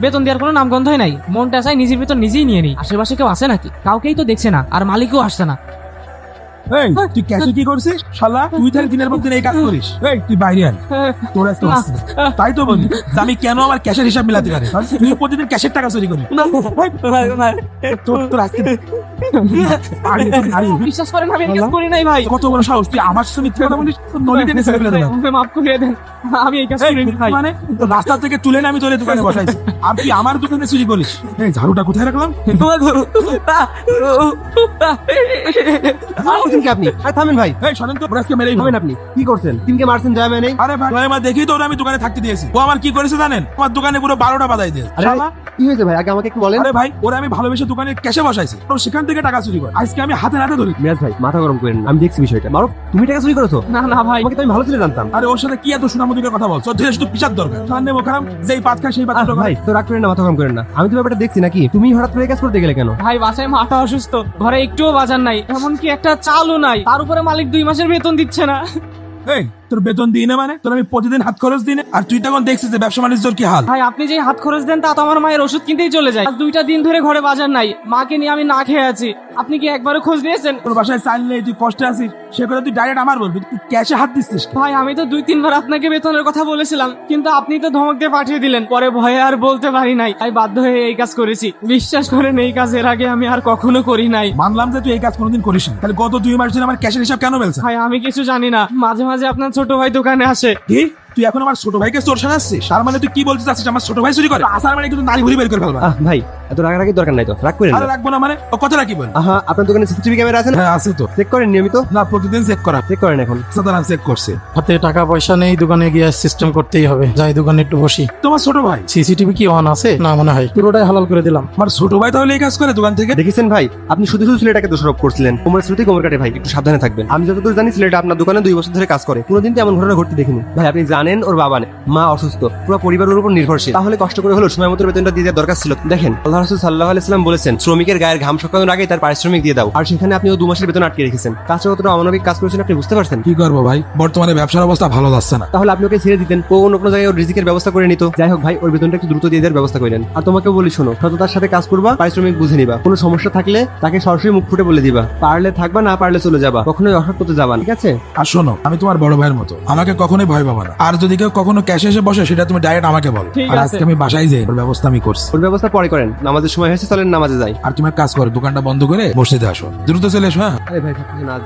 বেতন দেওয়ার কোনো নামগন্ধই নাই। মনটা চাই নিজের বেতন নিজেই নিয়ে নিই। আশেপাশে কেউ আসে নাকি? কাউকেই তো দেখছে না, আর মালিকও আসছে না। এই তুই ক্যাশে কি করছিস শালা? তুই তাহলে দিনের পর দিন এই কাজ করিস? এই তুই বাইরে আয়, তোর একটা অস্ত্র। তাই তো বলি যে আমি কেন আমার ক্যাশের হিসাব মিলাতে পারি। তুই প্রতিদিন ক্যাশের টাকা চুরি করিস। তোর আজকে বিশ্বাস করেন আমি এই কাজ করি নাই ভাই। কত বড় সাহস, তুই আমার সাথে মিথ্যা কথা বলিস? তোর নলি টেনে ছেড়ে ফেলে দেবো। আমাকে মাফ করে দেন, আমি এই কাজ করি ভাই। মানে তোর রাস্তা থেকে তুলে না আমি তোর দোকানে বসাইছি, আর তুই আমার দোকানে চুরি করিস। এই ঝাড়ুটা কোথায় রাখলাম? আপনি থামেন ভাই। এই শোনেন তো, আজকে মেরেই থামেন। আপনি কি করছেন? টিমকে মারছেন যায় মানে? আরে ভাই আমার দেখি তো ওরা আমি দোকানে থাকতে দিয়েছি। ও আমার কি করেছে জানেন? আমার দোকানে পুরো 12টা বাজাই দিয়েছে। আরে কি হয়েছে ভাই, আগে আমাকে একটু বলেন। আরে ভাই ওরা আমি ভালোবেসে দোকানে ক্যাশে বসাইছি, তো সেখান থেকে টাকা চুরি করে আজকে আমি হাতে নাতে ধরি। মিরাজ ভাই মাথা গরম করেন না, আমি দেখছি বিষয়টা। মারুফ তুমি টাকা চুরি করেছো? না না ভাই, আমাকে তো আমি ভালো ছেলে জানতাম। আরে ওর সাথে কি এত সোনামুদিকে কথা বলছো? ধীরে শুধু পিছার দরকার। সামনে মোখাম যেই পাত খায় সেই পাত ভাই তো রাগ করেন না, মাথা গরম করেন না। আমি তো ব্যাপারটা দেখছি নাকি? তুমি হঠাৎ করে এই কাজ করতে গেলে কেন? ভাই বাসায় মাটা অসুস্থ, ঘরে একটুও বাজার নাই, এমনকি একটা চালও নাই। তার উপরে মালিক 2 মাসের বেতন দিচ্ছে না। এই তোর বেতন দিই না মানে? তোর আমি প্রতিদিন হাত খরচ দিই না? আর তুই তখন দেখছিস যে ব্যবসা বাণিজ্যর কি হাল। ভাই আপনি যে হাত খরচ দেন তা তো আমার মায়ের ওষুধ কিনতেই চলে যায়। আজ 2টা দিন ধরে ঘরে বাজার নাই, মাকে নিয়ে আমি না খেয়ে আছি। আপনি কি একবারও খোঁজ নিয়েছেন? তোর বাসায় চাল নেই, তুই কষ্টে আছিস, সে কথা তুই ডাইরেক্ট আমার বলবি? তুই ক্যাশে হাত দিচ্ছিস। ভাই আমি তো 2-3 বার আপনাকে বেতনের কথা বলেছিলাম, কিন্তু আপনি তো ধমক দিয়ে পাঠিয়ে দিলেন। পরে ভয়ে আর বলতে পারি নাই, তাই বাধ্য হয়ে এই কাজ করেছি। বিশ্বাস করেন এই কাজ এর আগে আমি আর কখনো করি নাই। মানলাম যে তুই এই কাজ কোনোদিন করিস না, তাহলে গত 2 মাস ধরে আমার ক্যাশের হিসাব কেন বলছিস? ভাই আমি কিছু জানি না, মাঝে মাঝে আপনার ছোট ভাই দোকানে আসে। কি তুই এখন আমার ছোট ভাইকে চোর সাজাচ্ছিস? তার মানে তুই কি বলতে চাচ্ছিস আমার ছোট ভাই চুরি করে? আসার মানে কিন্তু নারী ভুরি বের করে ফেলবা। ভাই এত রাগারাগি দরকার নাই তো, রাগ করেন আরে না। রাখবো না মানে? ও কথাটা কি বল? আহা, আপনার দোকানে সিসিটিভি ক্যামেরা আছে না? হ্যাঁ আছে তো। চেক করেন নিয়মিত? না প্রতিদিন চেক করা। চেক করেন এখন। সাধারণ চেক করছে। হাতে টাকা পয়সা নেই, দোকানে গিয়ে সিস্টেম করতেই হবে। যাই দোকানে একটু বসি। তোমার ছোট ভাই? সিসিটিভি কি অন আছে? না মনে হয়, পুরোটাই হালাল করে দিলাম। আমার ছোট ভাই তাহলে এই কাজ করে দোকান থেকে? দেখেছেন ভাই, আপনি শুধু শুধু ছেলেটাকে দোষারোপ করছিলেন। কোমরের স্মৃতি কোমর কাটে ভাই, একটু সাবধানে থাকবেন। আমি যতদূর জানি ছেলেটা আপনার দোকানে 2 বছর ধরে কাজ করে, কোনোদিন তো এমন ঘটনা ঘটতে দেখিনি। ভাই আপনি জানেন ওর বাবা নেই, মা অসুস্থ, পুরো পরিবারের উপর নির্ভরশীল। তাহলে কষ্ট করে হলো সময় মতো বেতনটা দিয়ে দেওয়ার দরকার ছিল। দেখেন আল্লাহ রাসূল সাল্লাল্লাহু আলাইহি ওয়াসাল্লাম বলেছেন, শ্রমিকের গায়ের ঘাম শুকানোর আগে তার পারিশ্রমিক দিয়ে দাও। আর সেখানে আপনি 2 মাসের বেতন আটকে রেখেছেন। কাজটা কতটা অমানবিক কাজ করেছেন আপনি বুঝতে পারছেন? কি করবো ভাই, বর্তমানে ব্যবসার অবস্থা ভালো যাচ্ছে না। তাহলে আপনি ওকে ছেড়ে দিতেন, ও অন্য কোনো জায়গায় ওর রিজিকের ব্যবস্থা করে নিত। যাই হোক ভাই, ওর বেতনটা একটু দ্রুত দিয়ে দেওয়ার ব্যবস্থা করেন। আর তোমাকে বলি শোনো, সততার সাথে কাজ করবা, পারিশ্রমিক বুঝে নিবা। কোনো সমস্যা থাকলে তাকে সরাসরি মুখ ফুটে বলে দিবা। পারলে থাকবা, না পারলে চলে যাবা, কখনোই অসৎ পথে যাবা না, ঠিক আছে? আর শোনো, আমি তোমার বড় ভাইয়ের মতো, আমাকে কখনোই ভয় পাবা না। আর যদি কেউ কখনো ক্যাশে এসে বসে সেটা তুমি ডাইরেক্ট আমাকে বলো। ঠিক আর আছে। আজকে আমি বাসায় যাই, ওর ব্যবস্থা আমি করছি। ওর ব্যবস্থা পরে করেন, নামাজের সময় হয়েছে, চলেন নামাজে যাই। আর তুমি এক কাজ করো, দোকানটা বন্ধ করে মসজিদে আসো, দ্রুত চলে এসো। হ্যাঁ আরে ভাই না